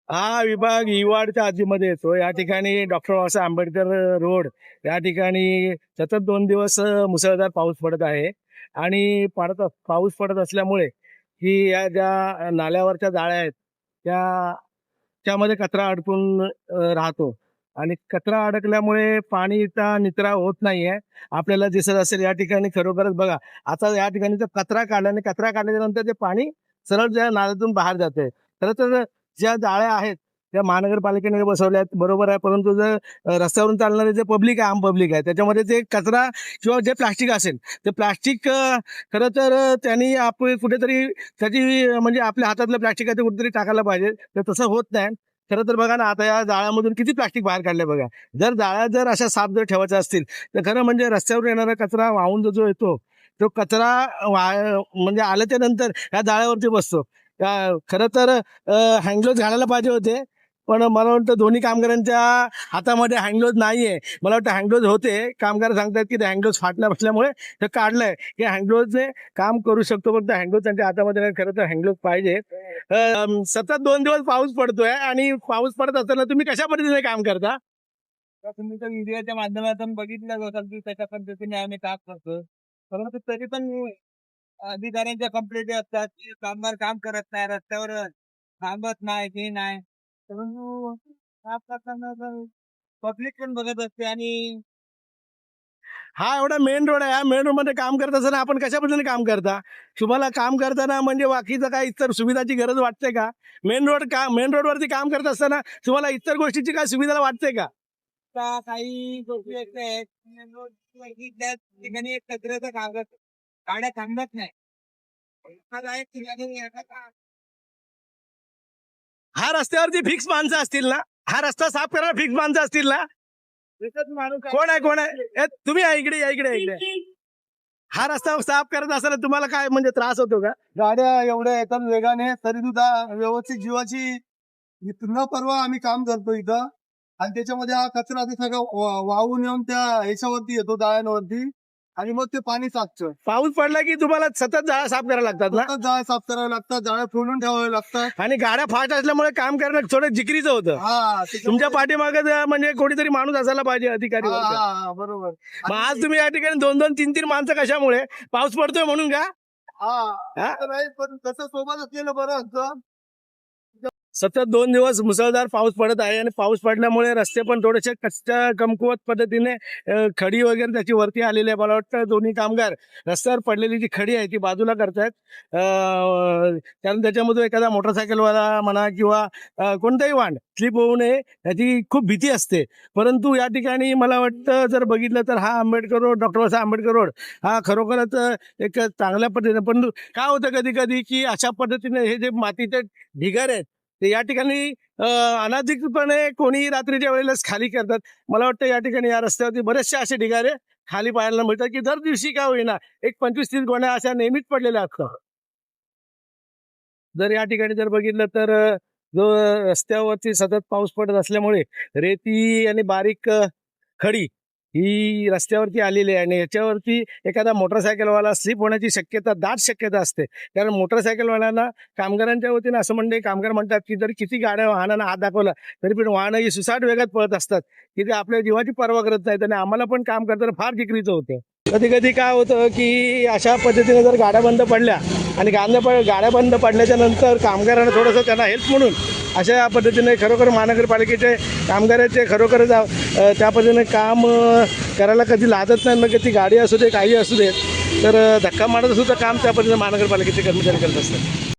हा विभाग इवाडच्या हद्दीमध्ये येतो. या ठिकाणी डॉक्टर बाबासाहेब आंबेडकर रोड या ठिकाणी सतत 2 दिवस मुसळधार पाऊस पडत आहे. आणि पाऊस पडत असल्यामुळे की या ज्या नाल्यावरच्या जाळ्या आहेत त्या त्यामध्ये कचरा अडकून राहतो. आणि कचरा अडकल्यामुळे पाणीचा निचरा होत नाहीये. आपल्याला दिसत असेल या ठिकाणी खरोखरच बघा, आता या ठिकाणी कचरा काढला आणि कचरा काढल्याच्या नंतर ते पाणी सरळ त्या नाल्यातून बाहेर जाते. खरं तर ज्या जाळ्या आहेत त्या महानगरपालिकेने बसवल्या आहेत, बरोबर आहे. परंतु जर रस्त्यावरून चालणारे जे पब्लिक आहे, आम पब्लिक आहे, त्याच्यामध्ये ते कचरा किंवा जे प्लास्टिक असेल ते प्लास्टिक खरं तर त्यांनी आपण कुठेतरी त्याची म्हणजे आपल्या हातातलं प्लास्टिक आहे ते कुठेतरी टाकायला पाहिजे. तर तसं होत नाही. खरं तर बघा ना, आता या जाळ्यामधून किती प्लास्टिक बाहेर काढले बघा. जर जाळ्या जर अशा साफ जर ठेवायच्या असतील तर खरं म्हणजे रस्त्यावर येणारा कचरा वाहून जो येतो तो कचरा म्हणजे आल्याच्या नंतर ह्या जाळ्यावरती बसतो. खरं तर हँडग्लोव्ज घालायला पाहिजे होते. पण मला वाटतं दोन्ही कामगारांच्या हातामध्ये हँडग्लोव्ज नाहीये. मला वाटतं हँडग्लोव्ज होते. कामगार सांगतात की ते हँडग्लोव्ज फाटल्या बसल्यामुळे ते काढलंय की हँडग्लोव्जने काम करू शकतो, पण हँडग्लोव्ज त्यांच्या हातामध्ये नाही. खरं तर हँडग्लोव्ज पाहिजे. सतत 2 दिवस पाऊस पडतोय आणि पाऊस पडत असताना तुम्ही कशा पद्धतीने काम करता? तुम्ही तर व्हिडिओच्या माध्यमातून बघितलं असाल की कशा पद्धतीने आम्ही काम करतो. परंतु तरी पण अधिकाऱ्यांच्या कंप्लेंटी असतात की कामगार काम करत नाही, रस्त्यावर थांबत नाही, हे नाही. परंतु काम करताना पब्लिक पण बघत असते आणि हा एवढा मेन रोड आहे. या मेन रोड मध्ये काम करत असताना आपण कशा पद्धतीने काम करता? तुम्हाला काम करताना म्हणजे बाकीचं काय इतर सुविधाची गरज वाटते का? मेन रोडवरती काम करत असताना तुम्हाला इतर गोष्टीची काय सुविधा वाटते का? काही गोष्टी अशा आहेत की त्या ठिकाणी एक कचऱ्याचा कागद गाड्या थांबत नाही. एखादा एक ठिकाणी हा रस्त्यावरती फिक्स माणसं असतील ना? हा रस्ता साफ करायला फिक्स माणसं असतील ना? एकच माणूस कोण आहे? तुम्ही या इकडे या इकडे. हा रस्ता साफ करत असताना तुम्हाला काय म्हणजे त्रास होतो का? गाड्या एवढ्या येतात वेगाने तरी सुद्धा व्यवस्थित जीवाची न परवा आम्ही काम करतो इथं. आणि त्याच्यामध्ये हा कचरा ते सगळं वाहून येऊन त्या ह्याच्यावरती येतो जाळ्यांवरती आणि मग ते पाणी साचतं. पाऊस पडला की तुम्हाला सतत जाळ्या साफ करायला लागतात ना? सतत जाळ्या साफ कराव्या लागतात, जाळ्या फोडून ठेवाव्या लागतात. आणि गाड्या फास्ट असल्यामुळे काम करणं थोडं जिकरीचं होतं. तुमच्या पाठीमागे म्हणजे कोणीतरी माणूस असायला पाहिजे, अधिकारी वर्ग. बरोबर. मग आज तुम्ही या ठिकाणी 2-2, 3-3 माणसं कशामुळे? पाऊस पडतोय म्हणून का? हा तर नाही, पण तसं सोबत असलेलं बरं असतं. सतत 2 दिवस मुसळधार पाऊस पडत आहे आणि पाऊस पडल्यामुळे रस्ते पण थोडेसे कच्च्या कमकुवत पद्धतीने खडी वगैरे त्याची वरती आलेली आहे. मला वाटतं दोन्ही कामगार रस्त्यावर पडलेली जी खडी आहे ती बाजूला करतायत. कारण त्याच्यामधून एखादा मोटरसायकलवाला म्हणा किंवा कोणताही वाहन स्लिप होऊ नये याची खूप भीती असते. परंतु या ठिकाणी मला वाटतं जर बघितलं तर हा Ambedkar road, doctor Babasaheb Ambedkar road हा खरोखरच एक चांगल्या पद्धतीने, पण काय होतं कधी कधी की अशा पद्धतीने हे जे मातीचे ढिगारे आहेत ते या ठिकाणी अनाधिकृतपणे कोणी रात्रीच्या वेळेलाच खाली करतात. मला वाटतं या ठिकाणी या रस्त्यावरती बरेचसे असे ढिगारे खाली पाहायला मिळतात की दर दिवशी का होईना एक 25-30 गोण्या अशा नेहमीच पडलेल्या असतात. जर या ठिकाणी जर बघितलं तर जो रस्त्यावरती सतत पाऊस पडत असल्यामुळे रेती आणि बारीक खडी ही रस्त्यावरती आलेली आहे आणि याच्यावरती एखादा मोटरसायकलवाला स्लिप होण्याची शक्यता, दाट शक्यता असते. कारण मोटरसायकलवाल्यांना कामगारांच्या वतीने असं म्हणणे, कामगार म्हणतात की जर किती गाड्या वाहनांना हात दाखवला तरी पण वाहनं ही सुसाट वेगात पळत असतात की ते आपल्या जीवाची पर्वा करत नाहीत आणि आम्हाला पण काम करताना फार जिकरीचं होतं. कधी कधी काय होतं की अशा पद्धतीने जर गाड्या बंद पडल्या आणि गाड्या बंद पडल्याच्या नंतर कामगारांना थोडंसं त्यांना हेल्प म्हणून अशा पद्धतीने खरोखर महानगरपालिकेचे कामगाराचे खरोखर त्या पद्धतीने काम करायला कधी लाजत नाही. मग ती गाडी असू दे, काही असू दे, तर धक्का मारत सुद्धा काम त्या पद्धतीने महानगरपालिकेचे कर्मचारी करत असतात.